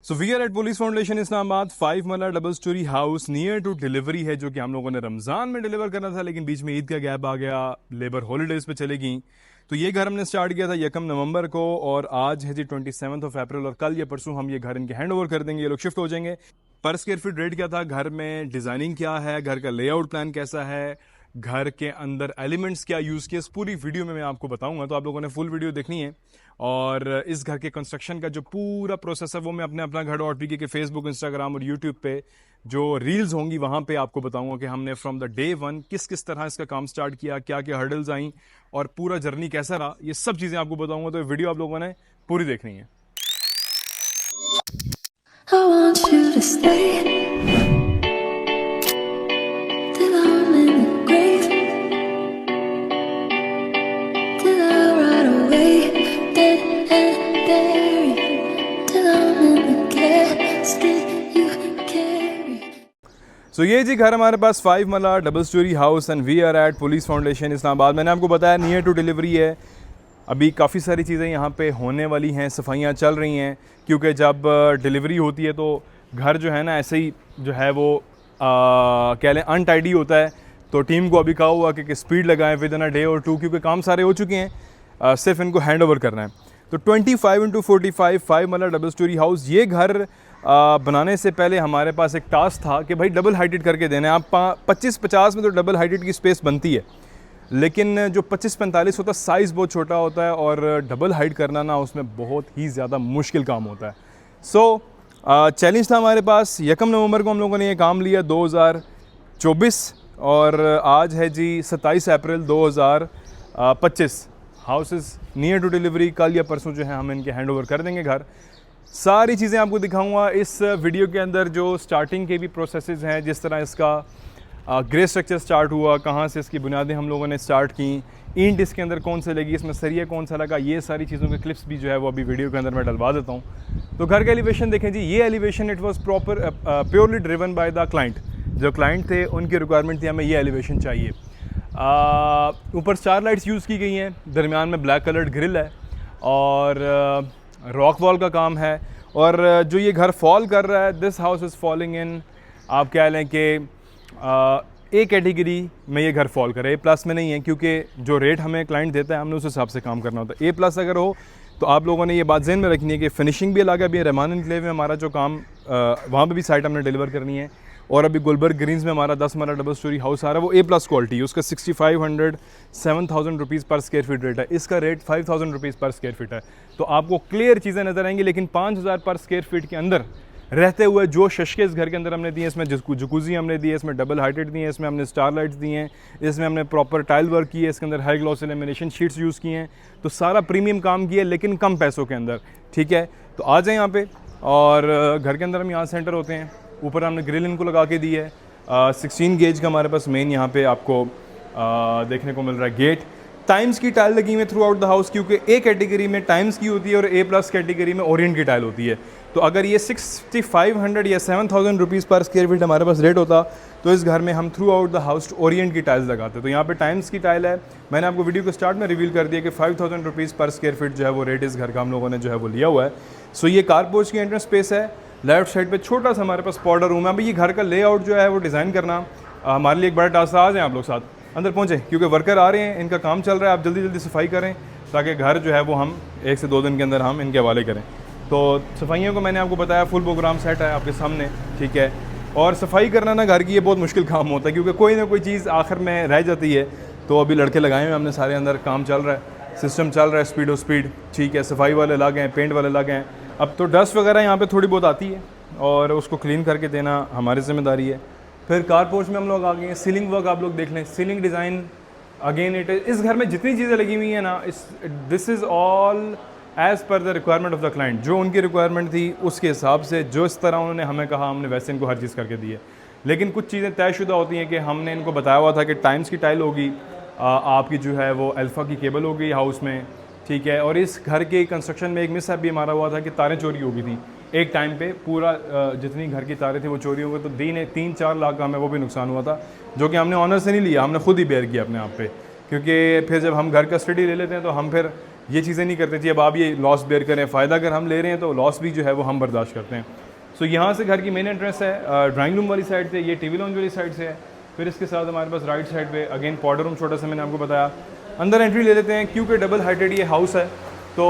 So we are at police foundation Islamabad 5 marla double story house near to delivery है, जो कि हम लोगों ने रमज़ान में डिलीवर करना था, लेकिन बीच में ईद का गैप आ गया, लेबर हॉलीडेज पे चले गई। तो ये घर हमने स्टार्ट किया था 1 नवंबर को, और आज है जी 27 अप्रैल, और कल या परसों हम ये घर इनके हैंड ओवर कर देंगे, ये लोग शिफ्ट हो जाएंगे। पर स्क्वायर फीट रेट क्या था, घर में डिज़ाइनिंग क्या है, घर का लेआउट प्लान कैसा है, घर के अंदर एलिमेंट्स क्या यूज़ किए, इस पूरी वीडियो में मैं आपको बताऊंगा। तो आप लोगों ने फुल वीडियो देखनी है। और इस घर के कंस्ट्रक्शन का जो पूरा प्रोसेस है वो मैं अपना घर और पीके के फेसबुक, इंस्टाग्राम और यूट्यूब पे जो रील्स होंगी वहाँ पे आपको बताऊंगा कि हमने फ्रॉम द डे वन किस किस तरह इसका काम स्टार्ट किया, क्या क्या हर्डल्स आई और पूरा जर्नी कैसा रहा, ये सब चीज़ें आपको बताऊंगा। तो ये वीडियो आप लोगों ने पूरी देखनी है। I want you to stay till I'm in the grave, till I ride away, dead and buried, till I'm in the casket you carry. सो ये जी घर हमारे पास 5 marla double story house and we are at police foundation Islamabad. मैंने आपको बताया near to delivery है। अभी काफ़ी सारी चीज़ें यहाँ पे होने वाली हैं, सफाइयाँ चल रही हैं, क्योंकि जब डिलीवरी होती है तो घर जो है ना ऐसे ही जो है वो कह लें अनटाइडी होता है। तो टीम को अभी कहा हुआ कि स्पीड लगाएं विद इन अ डे और 2, क्योंकि काम सारे हो चुके हैं, सिर्फ इनको हैंड ओवर करना है। तो 25x45 5 marla double story house, ये घर बनाने से पहले हमारे पास एक टास्क था कि भाई डबल हाइटेड करके देना है। आप 25-50 में तो डबल हाइटेड की स्पेस बनती है, लेकिन जो 25-45 होता है साइज़ बहुत छोटा होता है, और डबल हाइट करना ना उसमें बहुत ही ज़्यादा मुश्किल काम होता है। सो चैलेंज था हमारे पास। 1 नवंबर को हम लोगों ने ये काम लिया 2024, और आज है जी 27 अप्रैल 2025। हाउसेस नियर टू डिलीवरी, कल या परसों जो है हम इनके हैंड ओवर कर देंगे घर। सारी चीज़ें आपको दिखाऊंगा इस वीडियो के अंदर, जो स्टार्टिंग के भी प्रोसेसेस हैं, जिस तरह इसका ग्रे स्ट्रक्चर स्टार्ट हुआ, कहाँ से इसकी बुनियादें हम लोगों ने स्टार्ट की, ईंट इसके अंदर कौन से लगी, इसमें सरिया कौन सा लगा, ये सारी चीज़ों के क्लिप्स भी जो है वो अभी वीडियो के अंदर मैं डलवा देता हूँ। तो घर का एलिवेशन देखें जी, ये elevation it was proper purely driven by the client. जो क्लाइंट थे उनकी रिक्वायरमेंट थी हमें ये एलिवेशन चाहिए। ऊपर 4 लाइट्स यूज़ की गई हैं, दरमियान में ब्लैक कलर्ड ग्रिल है, और रॉक वॉल का काम है। और जो ये घर फॉल कर रहा है, this house is falling in, आप कह लें कि ए कैटेगरी में ये घर फॉल करे, A+ में नहीं है, क्योंकि जो रेट हमें क्लाइंट देता है हमने उस हिसाब से काम करना होता है। A+ अगर हो तो आप लोगों ने ये बात ज़हन में रखनी है कि फिनिशिंग भी अलग है। अभी रहमान एनक्लेव में हमारा जो काम वहाँ पे भी साइट हमने डिलीवर करनी है, और अभी गुलबर्ग ग्रीन्स में हमारा 10 मरला डबल स्टोरी हाउस आ रहा है, वो A+ क्वालिटी है। उसका 6500 7,000 रुपीज़ पर स्क्वायर फीट रेट है, इसका रेट 5,000 रुपीज़ पर स्क्वायर फीट है। तो आपको क्लियर चीज़ें नज़र आएंगी, लेकिन 5,000 पर स्क्वायर फीट के अंदर रहते हुए जो शशके इस घर के अंदर हमने दिए, इसमें जकूज़ी हमने दी है, इसमें डबल हाइटेड दी है, इसमें हमने स्टार लाइट्स दी हैं, इसमें हमने प्रॉपर टाइल वर्क की है, इसके अंदर high gloss lamination sheets use की हैं। तो सारा प्रीमियम काम किया, लेकिन कम पैसों के अंदर, ठीक है। तो आ जाए यहाँ पे, और घर के अंदर हम यहाँ सेंटर होते हैं। ऊपर हमने ग्रिल इनको लगा के दी है। 16 गेज का हमारे पास मेन यहाँ पे आपको देखने को मिल रहा है गेट। टाइम्स की टाइल लगी हुई है थ्रू आउट द हाउस, क्योंकि ए कैटेगरी में टाइम्स की होती है और A+ कैटेगरी में ओरिएंट की टाइल होती है। तो अगर ये 6500 या 7,000 रुपीज़ पर स्क्वायर फीट हमारे पास रेट होता, तो इस घर में हम through out the house Orient की टाइल्स लगाते। तो यहाँ पे टाइम्स की टाइल है। मैंने आपको वीडियो के स्टार्ट में रिवील कर दिया कि 5,000 रुपीज़ पर स्क्वायर फीट जो है वो रेट इस घर का हम लोगों ने जो है वो लिया हुआ है। सो ये कार पोर्च की एंट्रेंस स्पेस है। लेफ्ट साइड पे छोटा सा हमारे पास पाउडर रूम है। अभी ये घर का लेआउट जो है वो डिज़ाइन करना हमारे लिए एक बड़ा टास्क। आ जाएं आप लोग साथ अंदर पहुँचे, क्योंकि वर्कर आ रहे हैं, इनका काम चल रहा है। आप जल्दी जल्दी सफाई करें ताकि घर जो है वो हम 1 से 2 दिन के अंदर हम इनके हवाले करें। तो सफाइयों को मैंने आपको बताया, फुल प्रोग्राम सेट है आपके सामने, ठीक है। और सफाई करना ना घर की ये बहुत मुश्किल काम होता है, क्योंकि कोई ना कोई चीज़ आखिर में रह जाती है। तो अभी लड़के लगाए हुए हमने सारे, अंदर काम चल रहा है, सिस्टम चल रहा है, स्पीड और स्पीड, ठीक है। सफाई वाले लगे हैं, पेंट वाले लगे हैं। अब तो डस्ट वगैरह यहाँ पे थोड़ी बहुत आती है, और उसको क्लीन करके देना हमारी जिम्मेदारी है। फिर कार पोर्च में हम लोग आ गए हैं। सीलिंग वर्क आप लोग देख लें, सीलिंग डिज़ाइन अगेन इट इस घर में जितनी चीज़ें लगी हुई हैं ना, this is all as per the requirement of the client. जो उनकी रिक्वायरमेंट थी उसके हिसाब से, जो इस तरह उन्होंने हमें कहा, हमने वैसे इनको हर चीज़ करके दी है। लेकिन कुछ चीज़ें तयशुदा होती हैं कि हमने इनको बताया हुआ था कि टाइम्स की टाइल होगी, आपकी जो है वो अल्फ़ा की केबल होगी हाउस में, ठीक है। और इस घर के कंस्ट्रक्शन में एक मिसहैप भी हमारा हुआ था कि तारें चोरी हो गई थी एक टाइम पे। पूरा जितनी घर की तारें थी वो चोरी हो गई, तो 3-4 लाख का हमें वो भी नुकसान हुआ था, जो कि हमने ऑनर से नहीं लिया, हमने खुद ही बेयर किया अपने आप पे। क्योंकि फिर जब हम घर का स्टडी ले लेते हैं तो हम फिर ये चीज़ें नहीं करते थे। अब आप ये लॉस बेयर करें, फ़ायदा अगर हम ले रहे हैं तो लॉस भी जो है वो हम बर्दाश्त करते हैं। सो यहाँ से घर की मेन एंट्रेंस है, ड्राइंग रूम वाली साइड से, ये टीवी लॉन्ज वाली साइड से है। फिर इसके साथ हमारे पास राइट साइड पे अगेन पाउडर रूम छोटा सा मैंने आपको बताया। अंदर एंट्री ले लेते हैं क्योंकि डबल हाइटेड ये हाउस है। तो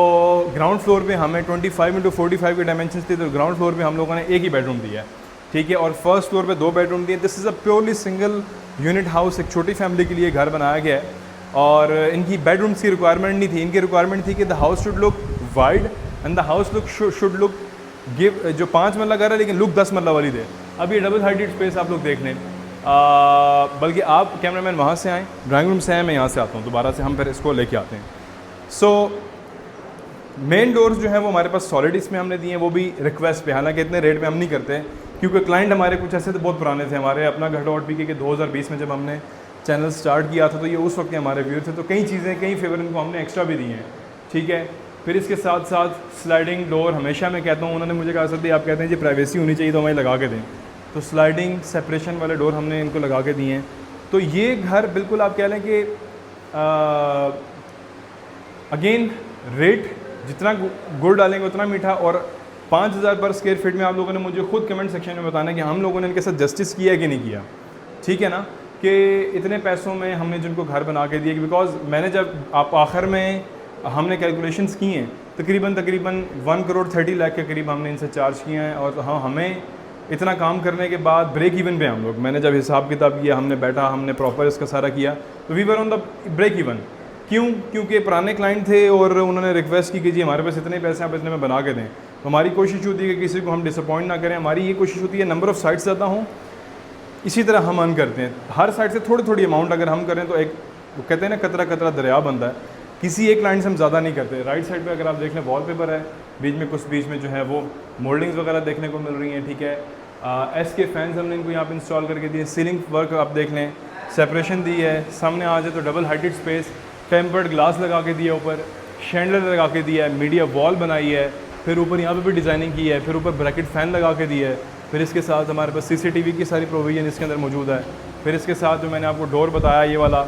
ग्राउंड फ्लोर पे हमें 25x45 के डायमेंशन थे, तो ग्राउंड फ्लोर पे हम लोगों ने एक ही बेडरूम दिया है, ठीक है। और फर्स्ट फ्लोर पे 2 बेडरूम दिए। This is a purely single unit house, एक छोटी फैमिली के लिए घर बनाया गया है। और इनकी बेडरूम्स की रिक्वायरमेंट नहीं थी, इनकी रिक्वायरमेंट थी कि the house should look wide and the house should look give, जो 5 मरला घर है लेकिन लुक 10 मरला वाली दे। अब ये डबल हाइटेड स्पेस आप लोग देख लें, बल्कि आप कैमरामैन वहाँ से आएँ, ड्राइंग रूम से आएँ, मैं यहाँ से आता हूँ दोबारा से, हम फिर इसको लेके आते हैं। सो मेन डोर्स जो है वो हमारे पास सॉलिड इसमें हमने दिए हैं, वो भी रिक्वेस्ट पे, हालांकि इतने रेट पे हम नहीं करते क्योंकि क्लाइंट हमारे कुछ ऐसे तो बहुत पुराने थे। हमारे अपना घर डॉट पी के 2020 में जब हमने चैनल स्टार्ट किया था तो ये उस वक्त के हमारे व्यूअर थे, तो कई चीज़ें, कई फेवर इनको हमने एक्स्ट्रा भी दिए हैं, ठीक है। फिर इसके साथ साथ स्लाइडिंग डोर, हमेशा मैं कहता हूँ, उन्होंने मुझे कहा सर आप कहते हैं जी प्राइवेसी होनी चाहिए तो हमें लगा के दें, तो स्लाइडिंग सेपरेशन वाले डोर हमने इनको लगा के दिए हैं। तो ये घर बिल्कुल आप कह लें कि अगेन रेट जितना गुड़ डालेंगे उतना मीठा। और 5000 पर स्क्वायर फीट में आप लोगों ने मुझे खुद कमेंट सेक्शन में बताना कि हम लोगों ने इनके साथ जस्टिस किया है कि नहीं किया, ठीक है ना, कि इतने पैसों में हमने जिनको घर बना के दिए। बिकॉज मैंने जब आप आखिर में हमने कैलकुलेशंस की हैं, तकरीबन 1 करोड़ 30 लाख के करीब हमने इनसे चार्ज किए हैं। और हाँ, हमें इतना काम करने के बाद ब्रेक इवन पे हम लोग, मैंने जब हिसाब किताब किया, हमने बैठा, हमने प्रॉपर इसका सारा किया, तो we were on the break even. क्यों? क्योंकि पुराने क्लाइंट थे और उन्होंने रिक्वेस्ट की कि जी हमारे पास इतने पैसे आप इतने में बना के दें। तो हमारी कोशिश होती है कि किसी को हम डिसअपॉइंट ना करें, हमारी ये कोशिश होती है नंबर ऑफ़ साइट्स ज़्यादा हों, इसी तरह हम अर्न करते हैं। हर साइड से थोड़ी थोड़ी अमाउंट अगर हम करें तो एक, वो कहते हैं ना, कतरा कतरा दरिया बनता है। किसी एक क्लाइंट से हम ज़्यादा नहीं करते। राइट साइड पे अगर आप देख लें वॉलपेपर है, बीच में जो है वो मोल्डिंग्स वगैरह देखने को मिल रही हैं, ठीक है। एस के फैंस हमने इनको यहाँ पे इंस्टॉल करके दिए। सीलिंग वर्क आप देख लें, सेपरेशन दी है। सामने आ जाए तो double heighted space, tempered glass लगा के दिया, ऊपर शैंडलर लगा के दिया है, मीडिया वॉल बनाई है, फिर ऊपर यहाँ पे भी डिज़ाइनिंग की है, फिर ऊपर ब्रैकेट फ़ैन लगा के दिया है। फिर इसके साथ हमारे पास CCTV की सारी प्रोविज़न इसके अंदर मौजूद है। फिर इसके साथ जो मैंने आपको डोर बताया, ये वाला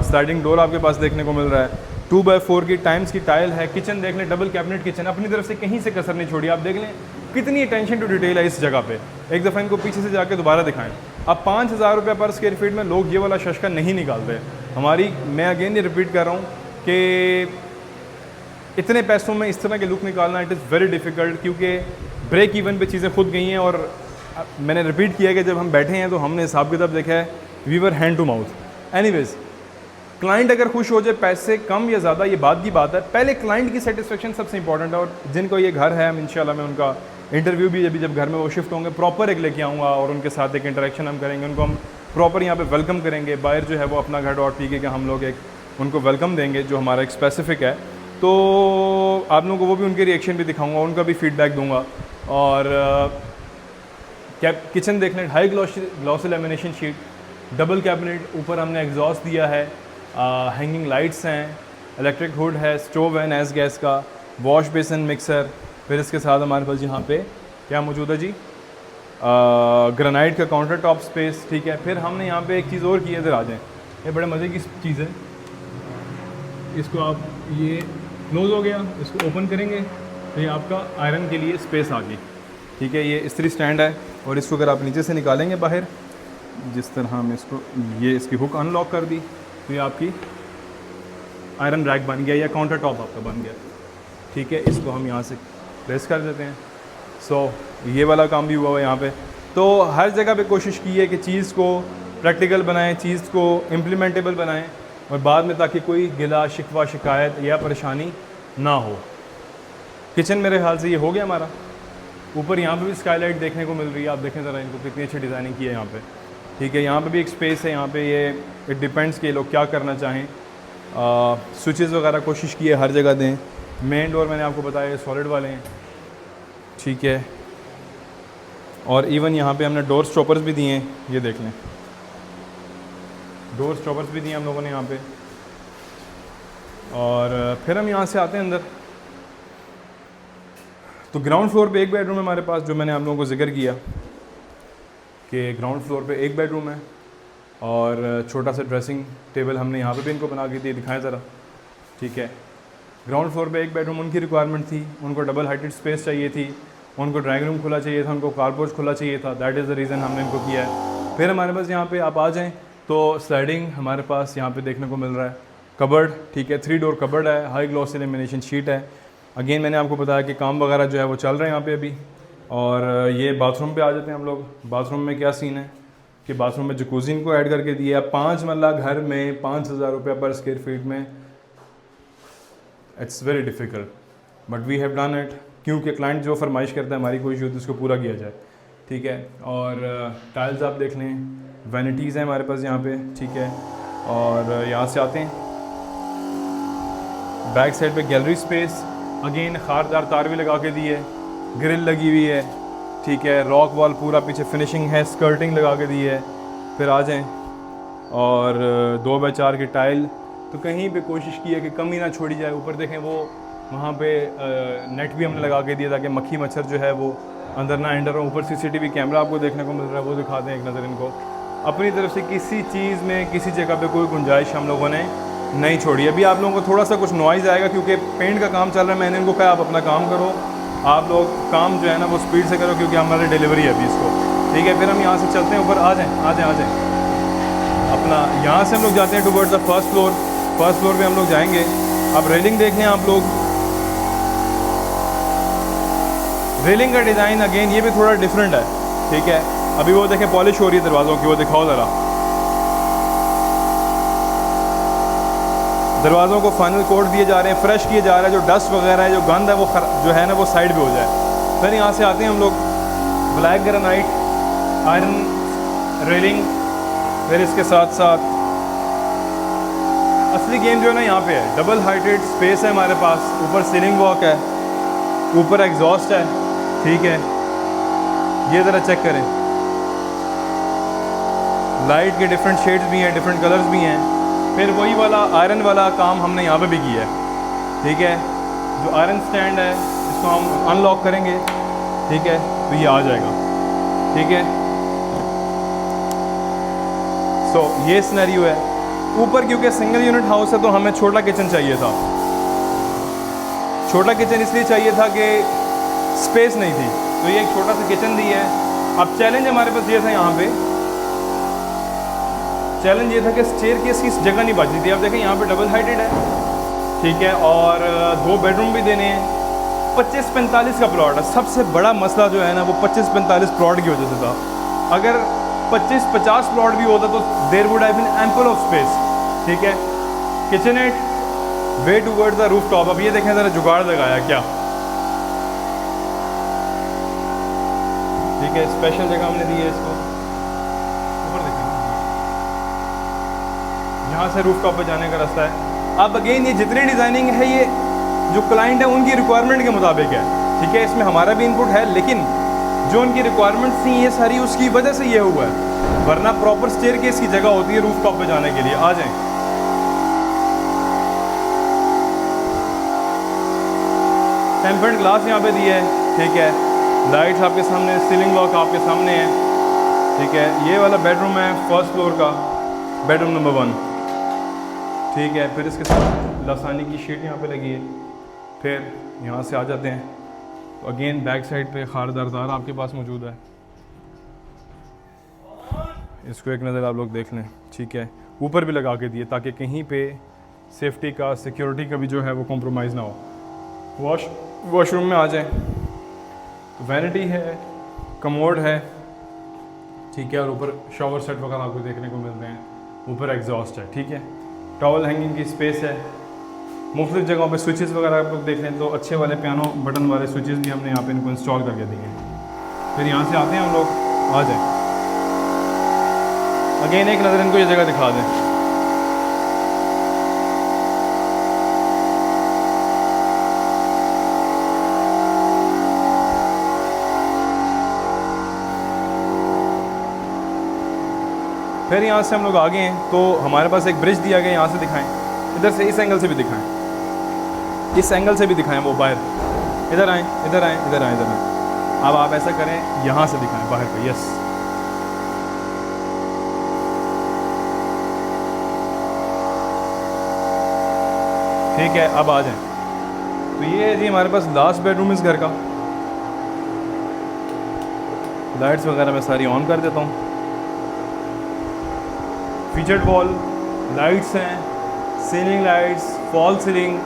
स्लाइडिंग डोर आपके पास देखने को मिल रहा है। 2x4 की टाइम्स की टाइल है। किचन देख लें, डबल कैबिनेट किचन, अपनी तरफ से कहीं से कसर नहीं छोड़ी। आप देख लें कितनी अटेंशन टू डिटेल है इस जगह पे। एक दफ़ा इनको पीछे से जाके दोबारा दिखाएं। अब 5000 रुपये पर स्क्वायर फीट में लोग ये वाला शशका नहीं निकालते। मैं अगेन ये रिपीट कर रहा हूँ कि इतने पैसों में इस तरह के लुक निकालना इट इज़ वेरी डिफ़िकल्ट, क्योंकि ब्रेक इवन पे चीज़ें खुद गई हैं। और मैंने रिपीट किया कि जब हम बैठे हैं तो हमने हिसाब किताब देखा है, we were hand to mouth. Anyways, client अगर खुश हो जाए, पैसे कम या ज़्यादा ये बात की बात है, पहले क्लाइंट की सेटिस्फेक्शन सबसे इंपॉर्टेंट है। और जिनको ये घर है, हम इंशाल्लाह मैं उनका इंटरव्यू भी जब घर में वो शिफ्ट होंगे प्रॉपर एक लेके आऊँगा और उनके साथ एक इंटरेक्शन हम करेंगे, उनको हम प्रॉपर यहाँ पे वेलकम करेंगे। बाहर जो है वो अपना घर डॉट पी के हम लोग एक उनको वेलकम देंगे जो हमारा एक स्पेसिफिक है। तो आप लोगों को वो भी उनके रिएक्शन भी दिखाऊंगा, उनका भी फीडबैक दूंगा। और क्या किचन देख लें, high glossy lamination sheet, double cabinet, ऊपर हमने एग्जॉस्ट दिया है, हैंगिंग लाइट्स हैं, इलेक्ट्रिक हुड है, स्टोव है नैस गैस का, वॉश बेसिन, मिक्सर। फिर इसके साथ हमारे पास यहाँ पे क्या मौजूद है जी, ग्रेनाइट का काउंटर टॉप स्पेस, ठीक है। फिर हमने यहाँ पे एक चीज़ और की है, इधर आ जाएँ, ये बड़े मज़े की चीज़ है। इसको आप, ये क्लोज़ हो गया, इसको ओपन करेंगे तो ये आपका आयरन के लिए स्पेस आ गई, ठीक है। ये इस्त्री स्टैंड है और इसको अगर आप नीचे से निकालेंगे बाहर, जिस तरह हम इसको, ये इसकी हुक अनलॉक कर दी तो ये आपकी आयरन रैक बन गया या काउंटर टॉप आपका बन गया, ठीक है। इसको हम यहाँ से प्रेस कर देते हैं। सो ये वाला काम भी हुआ हुआ है यहाँ पे। तो हर जगह पे कोशिश की है कि चीज़ को प्रैक्टिकल बनाएं, चीज़ को इम्प्लीमेंटेबल बनाएं और बाद में ताकि कोई गिला शिकवा शिकायत या परेशानी ना हो। किचन मेरे ख्याल से ये हो गया हमारा। ऊपर यहाँ पे भी स्काईलाइट देखने को मिल रही है, आप देखें ज़रा इनको कितनी अच्छी डिज़ाइनिंग की है यहाँ पे, ठीक है। यहाँ पे भी एक स्पेस है, यहाँ पे ये इट डिपेंड्स कि लोग क्या करना चाहें। स्विचेस वगैरह कोशिश की है हर जगह दें। मेन डोर मैंने आपको बताया सॉलिड वाले हैं, ठीक है। और इवन यहाँ पे हमने डोर स्टॉपर्स भी दिए हैं, ये देख लें, डोर स्टॉपर्स भी दिए हम लोगों ने यहाँ पे। और फिर हम यहाँ से आते हैं अंदर। तो ग्राउंड फ्लोर पे एक बेडरूम है हमारे पास, जो मैंने आप लोगों को जिक्र किया कि ग्राउंड फ्लोर पे एक बेडरूम है और छोटा सा ड्रेसिंग टेबल हमने यहाँ पे भी इनको बना के दिए, दिखाएं ज़रा, ठीक है। ग्राउंड फ्लोर पे एक बेडरूम उनकी रिक्वायरमेंट थी, उनको डबल हाइटेड स्पेस चाहिए थी, उनको ड्राइंग रूम खुला चाहिए था, उनको कार पोर्च खुला चाहिए था। दैट इज़ द रीज़न हमने इनको किया है। फिर हमारे पास यहाँ पे आप आ जाएँ तो स्लाइडिंग हमारे पास यहाँ पे देखने को मिल रहा है, कबर्ड, ठीक है, 3 डोर कबर्ड है, हाई ग्लॉस लेमिनेशन शीट है। अगेन मैंने आपको बताया कि काम वगैरह जो है वो चल रहे हैं यहाँ पे अभी। और ये बाथरूम पे आ जाते हैं हम लोग। बाथरूम में क्या सीन है कि बाथरूम में जकूज़ी इनको ऐड करके दिया। 5 मरला घर में 5,000 रुपये पर स्क्वायर फीट में, it's very difficult but we have done it, क्योंकि क्लाइंट जो फरमाइश करता है हमारी कोशिश होती है उसको पूरा किया जाए, ठीक है। और टाइल्स आप देख लें, वैनिटीज़ हैं हमारे पास यहाँ पे, ठीक है। और यहाँ से आते हैं बैक साइड पे गैलरी स्पेस, अगेन खारदार तार भी लगा के दी है, ग्रिल लगी हुई है, ठीक है। रॉक वॉल पूरा पीछे फिनिशिंग है, स्कर्टिंग लगा के दी है। फिर आ जाएं और 2x4 की टाइल, तो कहीं पे कोशिश की है कि कमी ना छोड़ी जाए। ऊपर देखें वो वहाँ पे नेट भी हमने लगा के दिया ताकि मक्खी मच्छर जो है वो अंदर ना एंटर हो। ऊपर CCTV कैमरा आपको देखने को मिल रहा है, वो दिखा दें एक नज़र इनको। अपनी तरफ से किसी चीज़ में किसी जगह पे कोई गुंजाइश हम लोगों ने नहीं छोड़ी। अभी आप लोगों को थोड़ा सा कुछ नॉइज़ आएगा क्योंकि पेंट का काम चल रहा है। मैंने इनको कहा आप अपना काम करो, आप लोग काम जो है ना वो स्पीड से करो क्योंकि हमारी डिलीवरी है अभी इसको, ठीक है। फिर हम यहाँ से चलते हैं ऊपर, आ जाएँ अपना। यहाँ से हम लोग जाते हैं towards the first floor. First floor पे हम लोग जाएंगे। अब रेलिंग देख लें आप लोग, रेलिंग का डिज़ाइन अगेन ये भी थोड़ा डिफरेंट है, ठीक है। अभी वो देखें पॉलिश हो रही है दरवाज़ों की, वो दिखाओ ज़रा। दरवाज़ों को फाइनल कोट दिए जा रहे हैं, फ्रेश किए जा रहे हैं। जो डस्ट वगैरह है, जो गंद है, वो जो है ना वो साइड पे हो जाए। फिर यहाँ से आते हैं हम लोग, ब्लैक ग्रेनाइट आयरन रेलिंग, फिर इसके साथ साथ असली गेम जो है ना यहाँ पे है, डबल हाइटेड स्पेस है हमारे पास। ऊपर सीलिंग वॉक है, ऊपर एग्जॉस्ट है, ठीक है। ये ज़रा चेक करें, लाइट के डिफरेंट शेड्स भी हैं, डिफरेंट कलर्स भी हैं। फिर वही वाला आयरन वाला काम हमने यहाँ पे भी किया है, ठीक है। जो आयरन स्टैंड है इसको हम अनलॉक करेंगे, ठीक है, तो ये आ जाएगा, ठीक है। सो ये सिनेरियो है। ऊपर क्योंकि सिंगल यूनिट हाउस है तो हमें छोटा किचन चाहिए था। छोटा किचन इसलिए चाहिए था कि स्पेस नहीं थी, तो ये एक छोटा सा किचन दी है। अब चैलेंज हमारे पास ये था, यहाँ पे चैलेंज ये था कि स्टेयरकेस की जगह नहीं बचती थी। अब देखें यहाँ पे डबल हाइटेड है, ठीक है, और 2 बेडरूम भी देने हैं। 25-45 का प्लॉट है। सबसे बड़ा मसला जो है ना वो 25-45 प्लॉट की वजह से था। अगर 25-50 प्लॉट भी होता तो there would have been ample of space, ठीक है। Kitchenette way towards the rooftop. अब ये देखें ज़रा जुगाड़ लगाया क्या, ठीक है। स्पेशल जगह हमने दी है इसको, ऊपर देखें, यहाँ से रूफ टॉप पे जाने का रास्ता है। अब अगेन ये जितनी डिज़ाइनिंग है ये जो क्लाइंट है उनकी रिक्वायरमेंट के मुताबिक है, ठीक है। इसमें हमारा भी इनपुट है, लेकिन जो उनकी रिक्वायरमेंट्स थी ये सारी उसकी वजह से ये हुआ है, वरना प्रॉपर स्टेयरकेस की जगह होती है रूफ टॉप पे जाने के लिए। आ जाएं, टेम्पर्ड ग्लास यहाँ पे दिया है, ठीक है। लाइट्स आपके सामने, सीलिंग लॉक आपके सामने है, ठीक है। ये वाला बेडरूम है फर्स्ट फ्लोर का, बेडरूम नंबर 1, ठीक है। फिर इसके साथ लासानी की शीट यहाँ पे लगी है। फिर यहाँ से आ जाते हैं तो अगेन बैक साइड पे खारदार तार आपके पास मौजूद है, इसको एक नज़र आप लोग देख लें, ठीक है। ऊपर भी लगा के दिए ताकि कहीं पे सेफ्टी का, सिक्योरिटी का भी जो है वो कॉम्प्रोमाइज़ ना हो। वॉशरूम में आ जाएं तो वैनिटी है, कमोड है, ठीक है, और ऊपर शॉवर सेट वगैरह आपको देखने को मिलते हैं। ऊपर एग्जॉस्ट है, ठीक है। टॉवल हैंगिंग की स्पेस है। मुख्तलिफ जगहों पे स्विचेस वगैरह आप लोग देख लें तो अच्छे वाले पियानो बटन वाले स्विचेस भी हमने यहाँ पे इनको इंस्टॉल करके दिए हैं। फिर यहाँ से आते हैं हम लोग, आ जाएं, अगेन एक नज़र इनको ये जगह दिखा दें। फिर यहाँ से हम लोग आगे हैं तो हमारे पास एक ब्रिज दिया गया, यहाँ से दिखाएं, इधर से इस एंगल से भी दिखाएं, इस एंगल से भी दिखाएं, वो बाहर इधर आएँ, इधर आएँ, इधर आएँ, इधर आएँ। अब आप ऐसा करें, यहाँ से दिखाएं बाहर पे, यस। ठीक है, अब आ जाएं। तो ये है जी हमारे पास लास्ट बेडरूम इस घर का। लाइट्स वगैरह मैं सारी ऑन कर देता हूँ। फीचर्ड वॉल, लाइट्स हैं, ceiling lights, fall ceiling,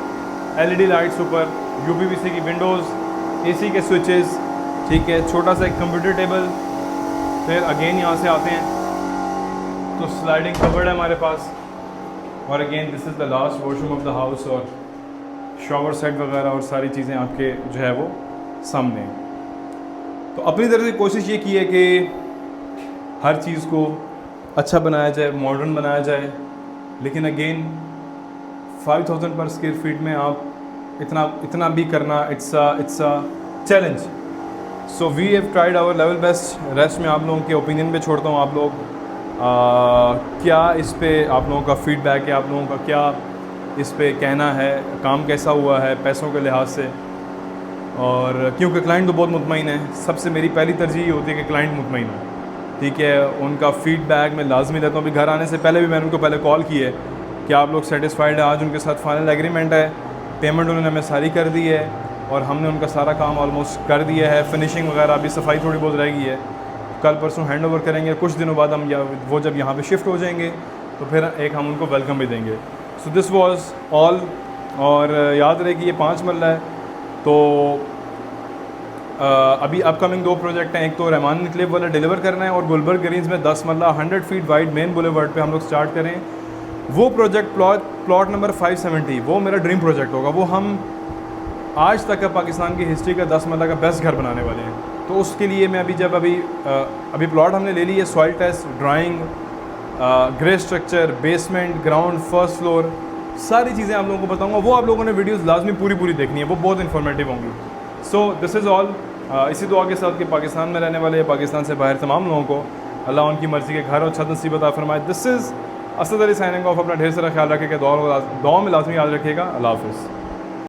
LED lights ऊपर, यूपीवीसी की विंडोज़, एसी के स्विचेस, ठीक है। छोटा सा एक कंप्यूटर टेबल। फिर अगेन यहाँ से आते हैं तो स्लाइडिंग कवर्ड है हमारे पास। और again this is the last washroom of the house, और शॉवर सेट वगैरह और सारी चीज़ें आपके जो है वो सामने हैं। तो अपनी तरफ से कोशिश ये की है कि हर चीज़ को अच्छा बनाया जाए, मॉडर्न बनाया जाए। लेकिन अगेन 5000 पर स्क्वायर फीट में आप इतना भी करना, it's a challenge. So we have tried our level best. Rest में आप लोगों के ओपिनियन पे छोड़ता हूँ। आप लोग क्या इस पे आप लोगों का फीडबैक है, आप लोगों का क्या इस पे कहना है, काम कैसा हुआ है पैसों के लिहाज से। और क्योंकि क्लाइंट तो बहुत मुतमईन है, सबसे मेरी पहली तरजीह होती है कि क्लाइंट मुतमईन हो, ठीक है। उनका फीडबैक मैं लाजमी लेता हूँ। अभी घर आने से पहले भी मैंने उनको पहले कॉल की है कि आप लोग सेटिस्फाइड है। आज उनके साथ फाइनल एग्रीमेंट है, पेमेंट उन्होंने हमें सारी कर दी है और हमने उनका सारा काम ऑलमोस्ट कर दिया है। फिनिशिंग वगैरह अभी सफाई थोड़ी बहुत रह गई है, कल परसों हैंड ओवर करेंगे। कुछ दिनों बाद हम वो जब यहाँ पे शिफ्ट हो जाएंगे तो फिर एक हम उनको वेलकम भी देंगे। So this was all. और याद रहे कि ये 5 मरला है। तो अभी अपकमिंग 2 प्रोजेक्ट हैं। एक तो रहमान इनक्लेव वाला डिलीवर करना है और गुलबर्ग ग्रीन्स में 10 मरला 100 फीट वाइड मेन बुलेवर्ड पे हम लोग स्टार्ट करें। वो प्रोजेक्ट प्लॉट नंबर 570, वो मेरा ड्रीम प्रोजेक्ट होगा। वो हम आज तक का पाकिस्तान की हिस्ट्री का 10 मरला का बेस्ट घर बनाने वाले हैं। तो उसके लिए मैं अभी प्लॉट हमने ले ली है, soil test, drawing, grey structure, basement, ground, first floor, सारी चीज़ें आप लोगों को बताऊंगा। वो आप लोगों ने वीडियोस लाजमी पूरी देखनी है, वो बहुत इन्फॉर्मेटिव होंगी। So this is all. इसी दुआ के साथ कि पाकिस्तान में रहने वाले, पाकिस्तान से बाहर तमाम लोगों को अल्लाह उनकी मर्ज़ी के घर और छत नसीब अता फरमाए। This is Asad Ali signing off. अपना ढेर सारा ख्याल रखिएगा, दुआ में लाजमी याद रखिएगा। अल्लाह हाफ़िज़।